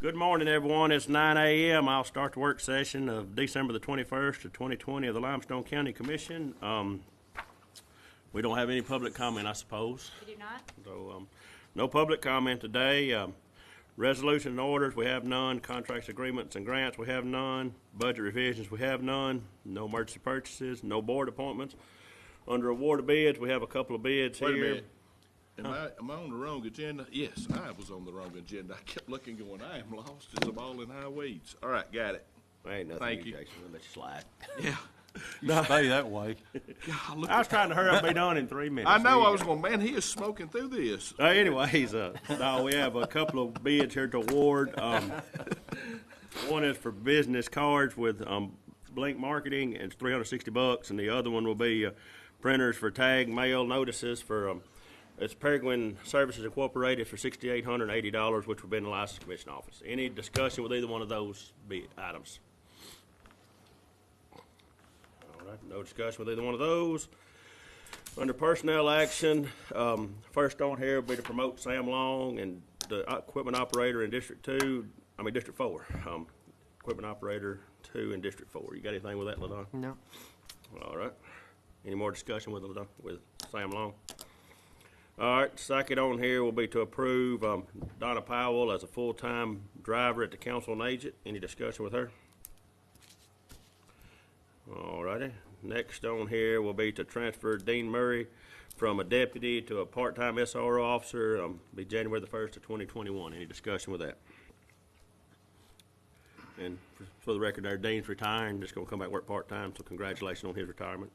Good morning, everyone. It's 9 a.m. I'll start the work session of December the 21st of 2020 of the Limestone County Commission. We don't have any public comment, I suppose. We do not. So, no public comment today. Resolution and orders, we have none. Contracts, agreements, and grants, we have none. Budget revisions, we have none. No emergency purchases, no board appointments. Under award of bids, we have a couple of bids here. Wait a minute. Am I on the wrong agenda? Yes, I was on the wrong agenda. I kept looking going, I am lost as a ball in high weeds. All right, got it. Ain't nothing, Thank you. Jason. We'll let you slide. Yeah. You stay that way. I was trying to hurry up and be done in 3 minutes. I know, Here I you was go. going, man, he is smoking through this. Anyways, no, we have a couple of bids here to award. One is for business cards with Blink Marketing, and it's $360, and the other one will be printers for tag mail notices for it's Peregrine Services Incorporated for $6,880, which will be in the License Commission office. Any discussion with either one of those bid items? All right, no discussion with either one of those. Under personnel action, first on here will be to promote Sam Long and the equipment operator in District 4. Equipment operator 2 in District 4. You got anything with that, LaDon? No. All right. Any more discussion with Sam Long? All right, second on here will be to approve Donna Powell as a full-time driver at the Council on Aging. Any discussion with her? All righty. Next on here will be to transfer Dean Murray from a deputy to a part-time SRO officer. Be January the 1st of 2021. Any discussion with that? And for the record there, Dean's retiring, just going to come back and work part-time, so congratulations on his retirement.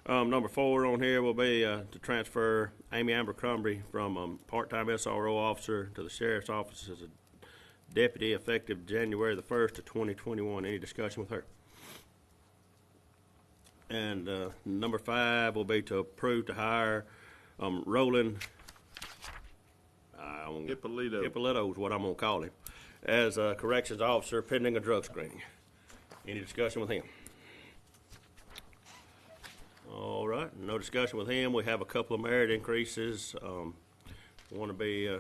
Number 4 on here will be to transfer Amy Abercrombie from part-time SRO officer to the sheriff's office as a deputy effective January the 1st of 2021. Any discussion with her? And number 5 will be to approve to hire Roland Hippolito is what I'm going to call him, as a corrections officer pending a drug screening. Any discussion with him? All right, no discussion with him. We have a couple of merit increases. One to be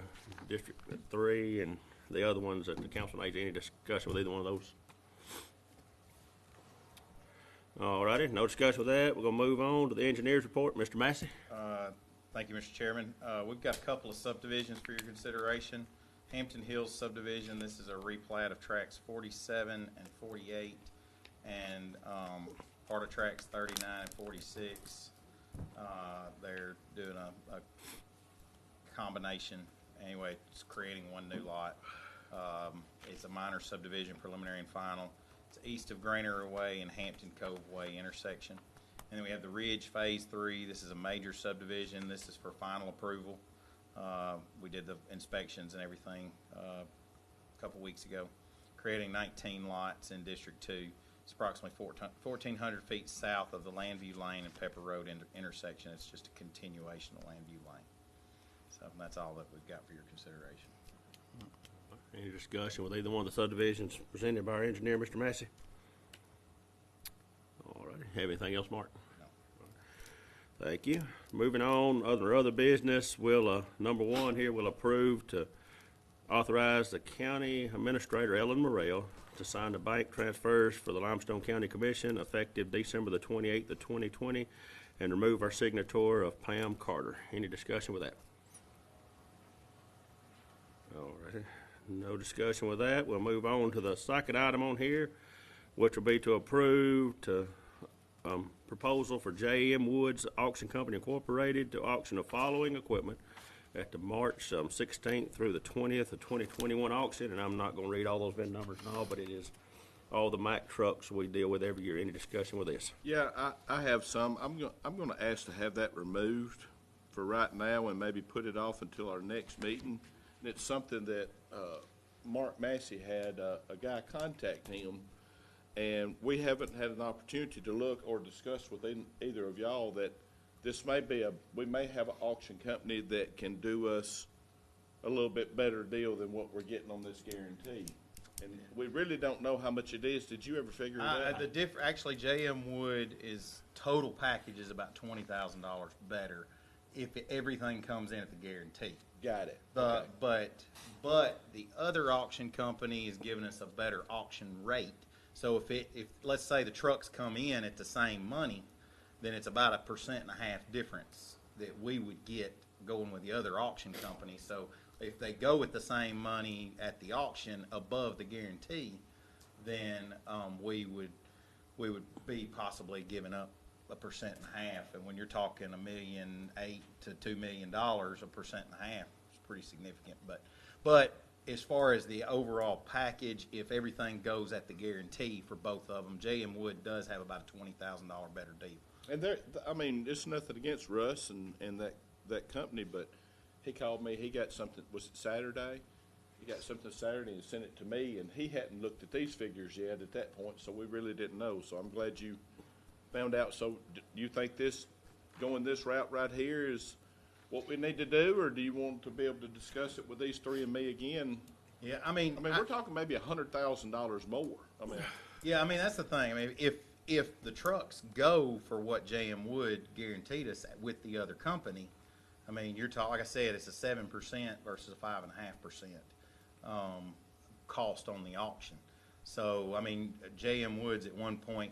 District 3, and the other one's at the Council on Aging. Any discussion with either one of those? All righty, no discussion with that. We're going to move on to the engineer's report. Mr. Massey. Thank you, Mr. Chairman. We've got a couple of subdivisions for your consideration. Hampton Hills subdivision, this is a replat of tracks 47 and 48, and part of tracks 39 and 46. They're doing a combination. Anyway, it's creating one new lot. It's a minor subdivision, preliminary and final. It's east of Granary Way and Hampton Cove Way intersection. And then we have the Ridge Phase 3. This is a major subdivision. This is for final approval. We did the inspections and everything a couple weeks ago, creating 19 lots in District 2. It's approximately 1,400 feet south of the Landview Lane and Pepper Road intersection. It's just a continuation of Landview Lane. So that's all that we've got for your consideration. Any discussion with either one of the subdivisions presented by our engineer, Mr. Massey? All righty. Have anything else, Mark? No. Thank you. Moving on, other business, we'll, number 1 here, we'll approve to authorize the county administrator, Ellen Morrell, to sign the bank transfers for the Limestone County Commission effective December the 28th of 2020 and remove our signature of Pam Carter. Any discussion with that? All right, no discussion with that. We'll move on to the second item on here, which will be to approve to proposal for J.M. Woods Auction Company Incorporated to auction the following equipment at the March 16th through the 20th of 2021 auction, and I'm not going to read all those VIN numbers and all, but it is all the Mack trucks we deal with every year. Any discussion with this? Yeah, I have some. I'm going to ask to have that removed for right now and maybe put it off until our next meeting. And it's something that Mark Massey had a guy contact him, and we haven't had an opportunity to look or discuss with either of y'all that this may be we may have an auction company that can do us a little bit better deal than what we're getting on this guarantee. And we really don't know how much it is. Did you ever figure it out? Actually, J.M. Wood is total package is about $20,000 better if everything comes in at the guarantee. Got it. The, Okay. but the other auction company is giving us a better auction rate. So if let's say the trucks come in at the same money, then it's about 1.5% difference that we would get going with the other auction company. So if they go with the same money at the auction above the guarantee, then we would be possibly giving up 1.5%. And when you're talking $1.8 million to $2 million, 1.5% is pretty significant. But as far as the overall package, if everything goes at the guarantee for both of them, J.M. Wood does have about a $20,000 better deal. And I mean, it's nothing against Russ and that company, but he called me. He got something. Was it Saturday? He got something Saturday and sent it to me, and he hadn't looked at these figures yet at that point, so we really didn't know. So I'm glad you found out. So do you think going this route right here is what we need to do, or do you want to be able to discuss it with these three and me again? Yeah, I mean, we're talking maybe $100,000 more. I mean, yeah, I mean that's the thing. I mean, if the trucks go for what J.M. Wood guaranteed us with the other company, I mean, you're talking, like I said, it's a 7% versus a 5.5% cost on the auction. So, I mean, J.M. Wood's at 1.8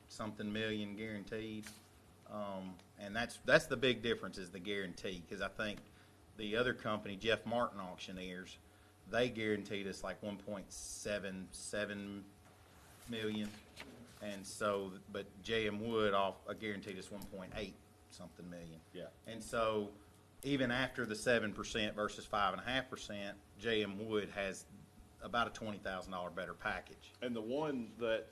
something million guaranteed, and that's the big difference is the guarantee. Because I think the other company, Jeff Martin Auctioneers, they guaranteed us like 1.77 million, and so, but J.M. Wood guaranteed us 1.8 something million. Yeah. And so, even after the 7% versus 5.5%, J.M. Wood has about a $20,000 better package. and the one that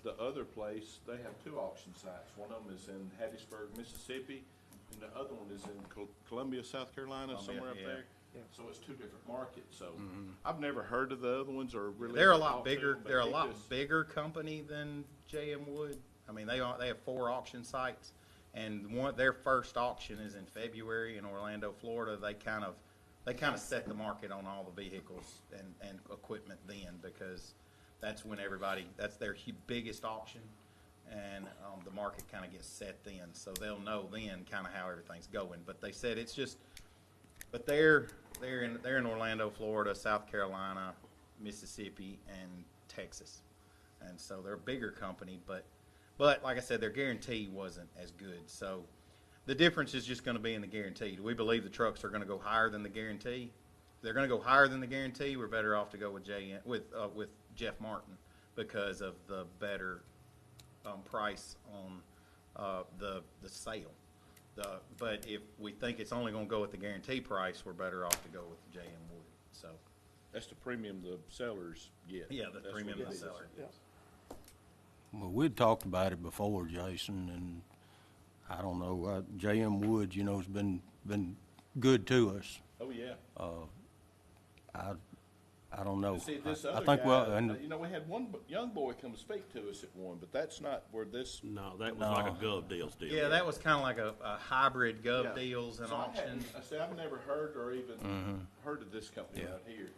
the other place, they have two auction sites. One of them is in Hattiesburg, Mississippi, and the other one is in Columbia, South Carolina, Columbia, somewhere up yeah. there. So it's two different markets. So I've never heard of the other ones or really. They're a lot talked to bigger. them, but They're a they lot just- bigger company than J.M. Wood. I mean, they have 4 auction sites, and their first auction is in February in Orlando, Florida. They kind of set the market on all the vehicles and equipment then, because that's when that's their biggest auction, and the market kind of gets set then, so they'll know then kind of how everything's going. But they said it's just, but they're in Orlando, Florida, South Carolina, Mississippi, and Texas, and so they're a bigger company, but like I said, their guarantee wasn't as good. So the difference is just going to be in the guarantee. Do we believe the trucks are going to go higher than the guarantee? If they're going to go higher than the guarantee, we're better off to go with Jeff Martin because of the better price on the sale. But if we think it's only going to go at the guarantee price, we're better off to go with J.M. Wood. So That's the premium the sellers get. yeah, the That's premium what the it is. seller. Well, we'd talked about it before, Jason, and I don't know, J.M. Woods, you know, has been good to us. Oh, yeah. I don't know. See, this I other think, guy, well, and you know, we had one young boy come speak to us at one, but that's not where this. No, that was like a Gov Deals deal. Yeah, that was kind of like a hybrid gov Yeah. deals and So auction. I say I've never heard or even heard of this company Yeah. right here.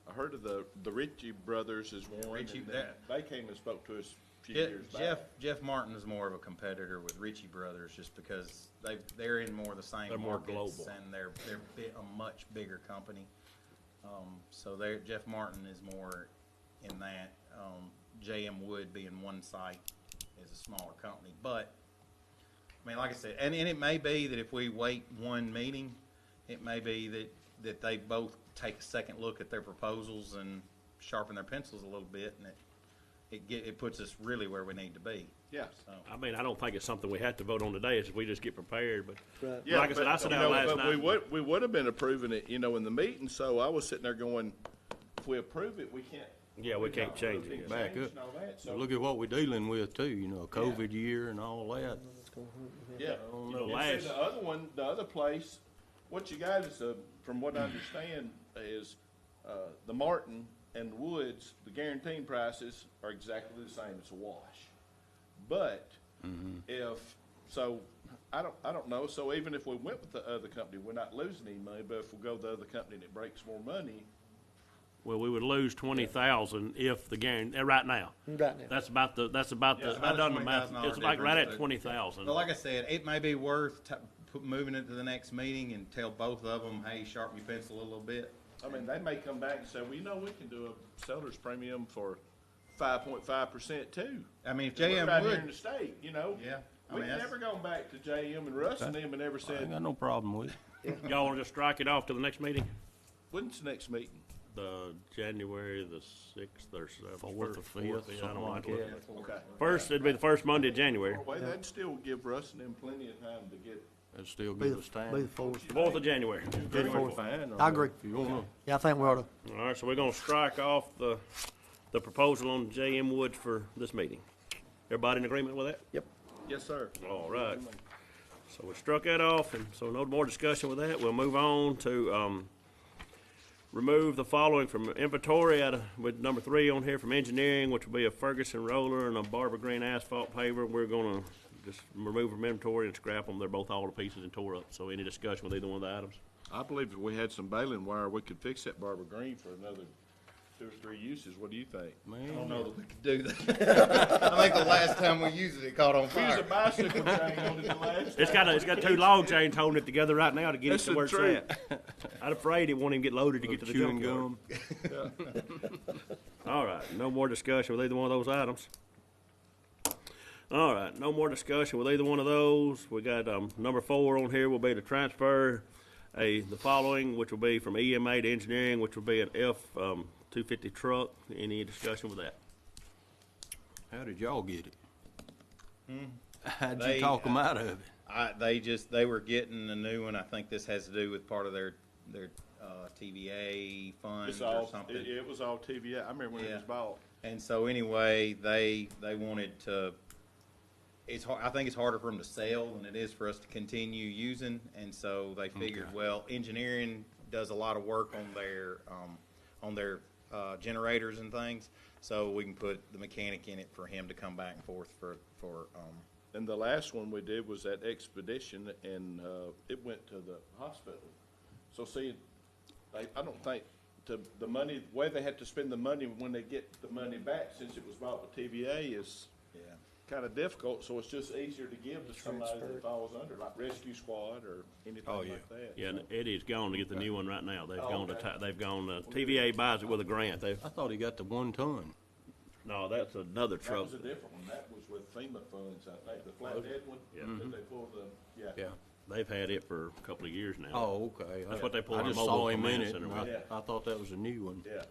I heard of the Ritchie brothers is one, Ritchie, and then they came and spoke to us a few years Jeff back. Jeff Martin is more of a competitor with Ritchie Brothers just because they're in more of the same They're more markets, global. and they're a much bigger company. So Jeff Martin is more in that. J.M. Wood being one site is a smaller company, but I mean, like I said, and it may be that if we wait one meeting, it may be that they both take a second look at their proposals and sharpen their pencils a little bit, and it puts us really where we need to be. Yeah. So, I mean, I don't think it's something we have to vote on today. It's we just get prepared. But Right. Yeah, like I said, I sat you down know, last but night. we would have been approving it, you know, in the meeting. So I was sitting there going, if we approve it, we can't. Yeah, we can't not change approve it. Back change up. and all that. So look at what we're dealing with too, you know, COVID year and all that. yeah. don't know, And last- see, the other place, what you got is from what I understand is the Martin and the Woods, the guaranteed prices are exactly the same. It's a wash. But I don't know. So even if we went with the other company, we're not losing any money. But if we go with the other company and it breaks more money, Well, we would lose 20,000 if the guarantee right now. Right now. That's about the. Yeah, it's I about a done the math. $20,000 It's like right at difference, but- 20,000. But like I said, it may be worth moving it to the next meeting and tell both of them, hey, sharpen your pencil a little bit. I mean, they may come back and say, well, you know, we can do a seller's premium for 5.5% too. I mean, if We're JM right here in would, the state, you know? yeah. I We've mean, that's- never gone back to JM and Russ and them and never I said, ain't got no problem with it. Y'all wanna just strike it off to the next meeting? when's the next meeting? The January the 6th or 7th. Fourth or fifth, yeah, I something don't know. like that. Okay. First, it'd be the first Monday of January. Well, that'd still give Russ and them plenty of time to get. It'll still Be give the, us time. be the fourth. 4th of January. Fine. I agree. If you wanna, Yeah, I think we ought to. All right, so we're gonna strike off the proposal on J.M. Woods for this meeting. Everybody in agreement with that? Yep. Yes, sir. All right. So we struck that off, and so no more discussion with that. We'll move on to, remove the following from inventory with number 3 on here from engineering, which will be a Ferguson roller and a Barber Green asphalt paver. We're gonna just remove from inventory and scrap them. They're both all to pieces and tore up. So any discussion with either one of the items? I believe if we had some baling wire, we could fix that Barber Green for another 2 or 3 uses. What do you think? I don't man, know that we could do that. I think the last time we used it caught on We used a fire. bicycle chain on it the last It's got 2 log chains holding it together right now to get That's it to the where it's truth. at. I'm afraid it won't even get loaded to get to the chewing junkyard. gum. All right, no more discussion with either one of those items. All right, no more discussion with either one of those. We got, number 4 on here will be to transfer the following, which will be from EMA to engineering, which will be an F-250 truck. Any discussion with that? How did y'all get it? How'd They, you talk them out of it? They were getting a new one. I think this has to do with part of their TVA funds It's or all, something. it was all TVA. I remember when it Yeah. was bought. And so anyway, they wanted to, I think it's harder for them to sell than it is for us to continue using. And so they figured, Okay. well, engineering does a lot of work on their generators and things. So we can put the mechanic in it for him to come back and forth for And the last one we did was that expedition, and it went to the hospital. So see, I don't think the money, the way they have to spend the money when they get the money back, since it was bought with TVA, is yeah. kind of difficult. So it's just easier to give to somebody that falls under, like Rescue Squad or anything Oh, yeah. like that. Yeah, and Eddie's gone to get the new one right now. They've Oh, gone to TVA buys it with a grant. I thought he got the 1 ton. No, that's another That truck. was a different one. That was with FEMA funds, I think, the flathead one. Yeah. That they pulled the, Yeah. They've had it for a couple of years now. Oh, okay. That's what they pull I our just mobile saw him in command it, center and with. Yeah. I thought that was a new one. yeah.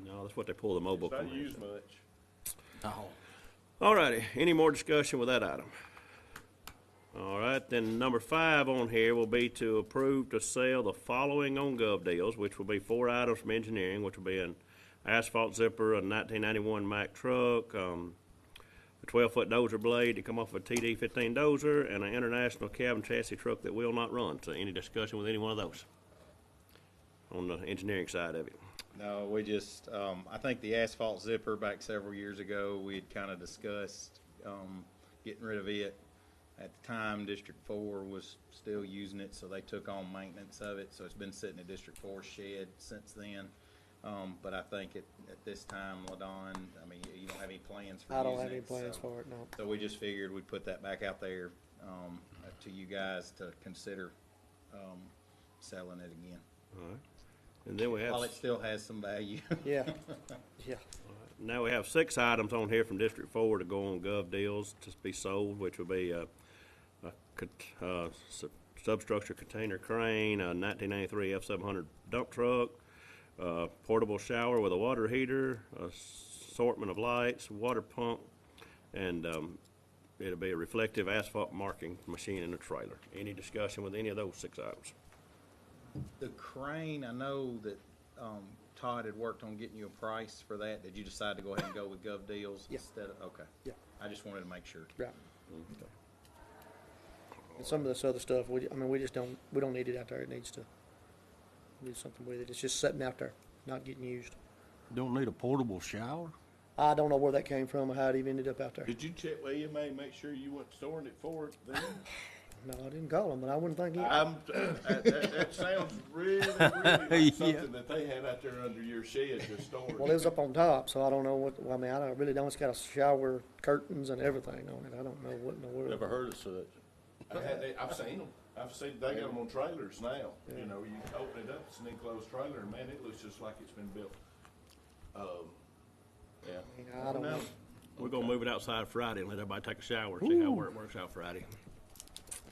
No, that's what they pull the mobile It's not command used center. much. Oh. All righty, any more discussion with that item? All right, then number 5 on here will be to approve to sell the following on Gov Deals, which will be 4 items from engineering, which will be an asphalt zipper, a 1991 Mack truck, a 12-foot dozer blade to come off a TD-15 dozer, and an international cab and chassis truck that will not run. So any discussion with any one of those on the engineering side of it? No, we just, I think the asphalt zipper back several years ago, we had kind of discussed getting rid of it. At the time, District 4 was still using it, so they took on maintenance of it. So it's been sitting in District 4's shed since then. But I think at this time, LaDon, I mean, you don't have any plans for I don't using have any it, plans so- for it, no. So we just figured we'd put that back out there to you guys to consider selling it again. All right. And then we have, While it still has some value. Yeah, yeah. now we have 6 items on here from District 4 to go on Gov Deals to be sold, which would be a substructure container crane, a 1993 F700 dump truck, portable shower with a water heater, assortment of lights, water pump, and it'll be a reflective asphalt marking machine in a trailer. Any discussion with any of those 6 items? The crane, I know that Todd had worked on getting you a price for that. Did you decide to go ahead and go with Gov Deals Yeah. instead of, okay. Yeah. I just wanted to make sure. Right. And some of this other stuff, we don't need it out there. It needs to do something with it. It's just sitting out there, not getting used. Don't need a portable shower? I don't know where that came from or how it even ended up out there. Did you check with EMA and make sure you weren't storing it for it then? No, I didn't call them, but I wouldn't think it. That sounds really, really like something that they had out there under your shed just stored. Well, it was up on top, so I don't know what, I mean, I really don't, it's got a shower curtains and everything on it. I don't know what in the world. Never heard of such. I've seen them. I've seen, they got them on trailers now, you know, you open it up, it's an enclosed trailer, and man, it looks just like it's been built. Yeah. I mean, I don't know. We're gonna move it outside Friday and let everybody take a shower, see how it works out Friday.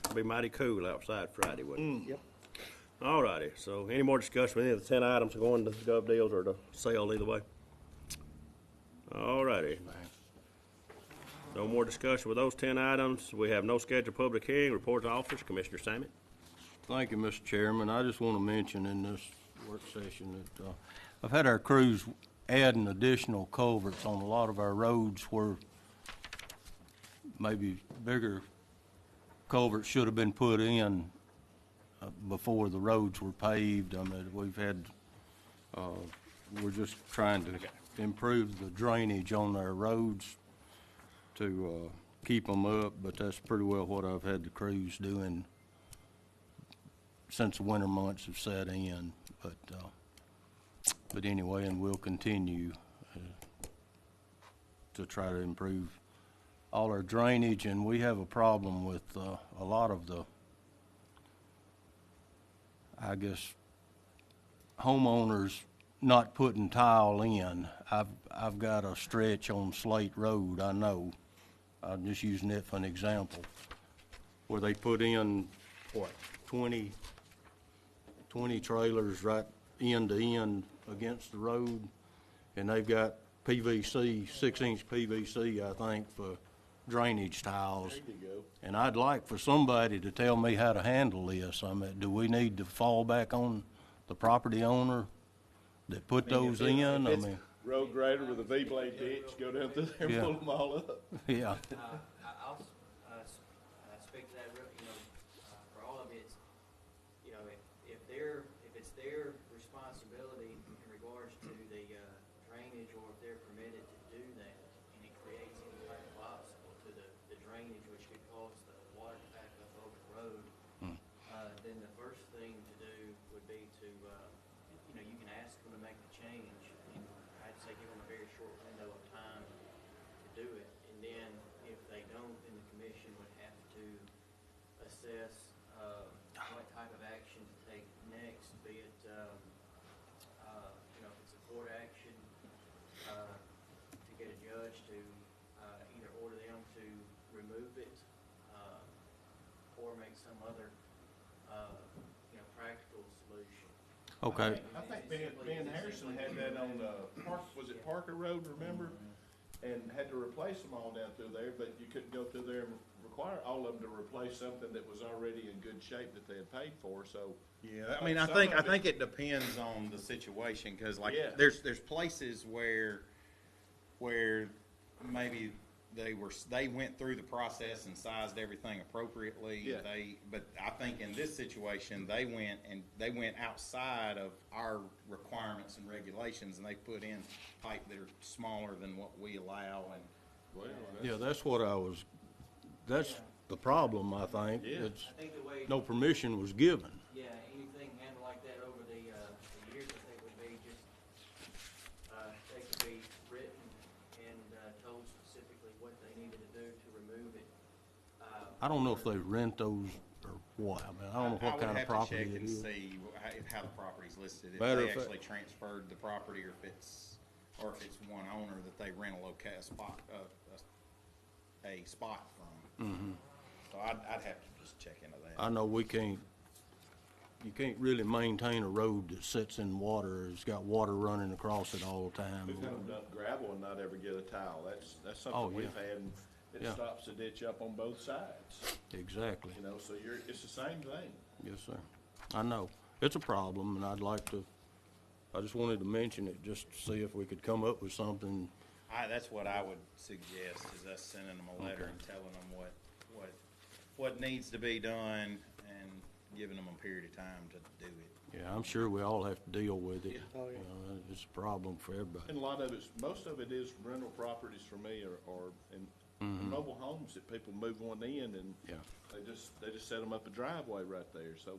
It'll be mighty cool outside Friday, wouldn't it? Yep. All righty, so any more discussion with any of the 10 items going to gov deals or to sale either way? All righty. No more discussion with those 10 items. We have no scheduled public hearing. Report to officers, Commissioner Sammy. Thank you, Mr. Chairman. I just want to mention in this work session that I've had our crews adding additional culverts on a lot of our roads where maybe bigger culverts should have been put in before the roads were paved. I mean, we've had, we're just trying to improve the drainage on our roads to keep them up, but that's pretty well what I've had the crews doing since the winter months have set in. But anyway, and we'll continue to try to improve all our drainage, and we have a problem with a lot of the, I guess, homeowners not putting tile in. I've got a stretch on Slate Road, I know, I'm just using it for an example, where they put in, what, 20 trailers right end to end against the road, and they've got PVC, 6-inch PVC, I think, for drainage tiles. There you go. And I'd like for somebody to tell me how to handle this. I mean, do we need to fall back on the property owner that put those in? If I it's mean, road grader with a V-blade ditch, go down through there and Yeah. pull them all up. yeah, I'll speak to that, for all of it, if it's their responsibility in regards to the drainage, or if they're permitted to do that, and it creates any type of obstacle to the drainage, which could cause the water to back up over the road, then the first thing to do would be to, you can ask them to make the change, and I'd say give them a very short window of time to do it. And then if they don't, then the commission would have to assess what type of action to take next, be it, if it's a court action, to get a judge to either order them to remove it, or make some other, practical solution. okay. I think Ben Harrison had that on, was it Parker Road, remember? And had to replace them all down through there, but you couldn't go through there and require all of them to replace something that was already in good shape that they had paid for, so. Yeah, I mean, I Some think of it- it depends on the situation, because like, Yeah. there's places where maybe they went through the process and sized everything appropriately. Yeah. But I think in this situation, they went outside of our requirements and regulations, and they put in pipe that are smaller than what we allow, and Well, Yeah, that's the problem, I think. Yeah. It's, I think the way, no permission was given. yeah, anything handled like that over the years, I think would be just, they could be written and told specifically what they needed to do to remove it. I don't know if they rent those or what. I mean, I don't know what kind of property I would it have to is. check and see how the property's listed, if Matter they of fact- actually transferred the property, or if it's one owner that they rent a spot from. Mm-hmm. So I'd have to just check into that. I know you can't really maintain a road that sits in water, it's got water running across it all the time. we've had them dump gravel and not ever get a tile, that's Oh, something yeah. we've had, and it Yeah. stops the ditch up on both sides, Exactly. so it's the same thing. Yes, sir. I know. It's a problem, and I just wanted to mention it, just to see if we could come up with something. That's what I would suggest, is us sending them a letter and telling them what needs to be done, and giving them a period of time to do it. Yeah, I'm sure we all have to deal with it. Oh, yeah. You know, it's a problem for everybody. And a lot of most of it is rental properties for me, or in mobile homes that people move one in, and Yeah. they just set them up a driveway right there, so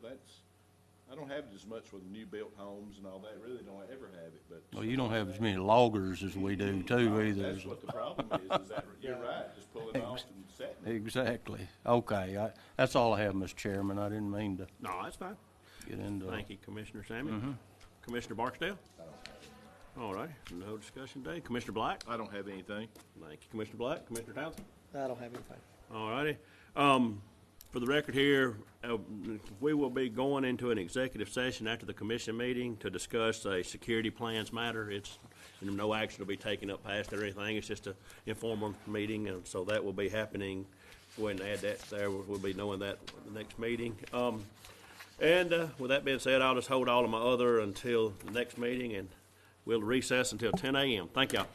I don't have it as much with new-built homes and all that, really don't ever have it, but. Well, you don't have as many loggers as we do too either. That's what the problem is that, you're right, just pulling off and setting it. Exactly. Okay, that's all I have, Mr. Chairman. I didn't mean to No, that's fine. get into. Thank you, Commissioner Sammy. Commissioner Barksdale? All right, no discussion today. Commissioner Black? I don't have anything. Thank you, Commissioner Black. Commissioner Townsend? I don't have anything. All righty. For the record here, we will be going into an executive session after the commission meeting to discuss a security plans matter. It's, no action will be taken up past it or anything. It's just an informal meeting, and so that will be happening. Go ahead and add that there. We'll be knowing that at the next meeting. With that being said, I'll just hold all of my other until the next meeting, and we'll recess until 10 a.m. Thank y'all.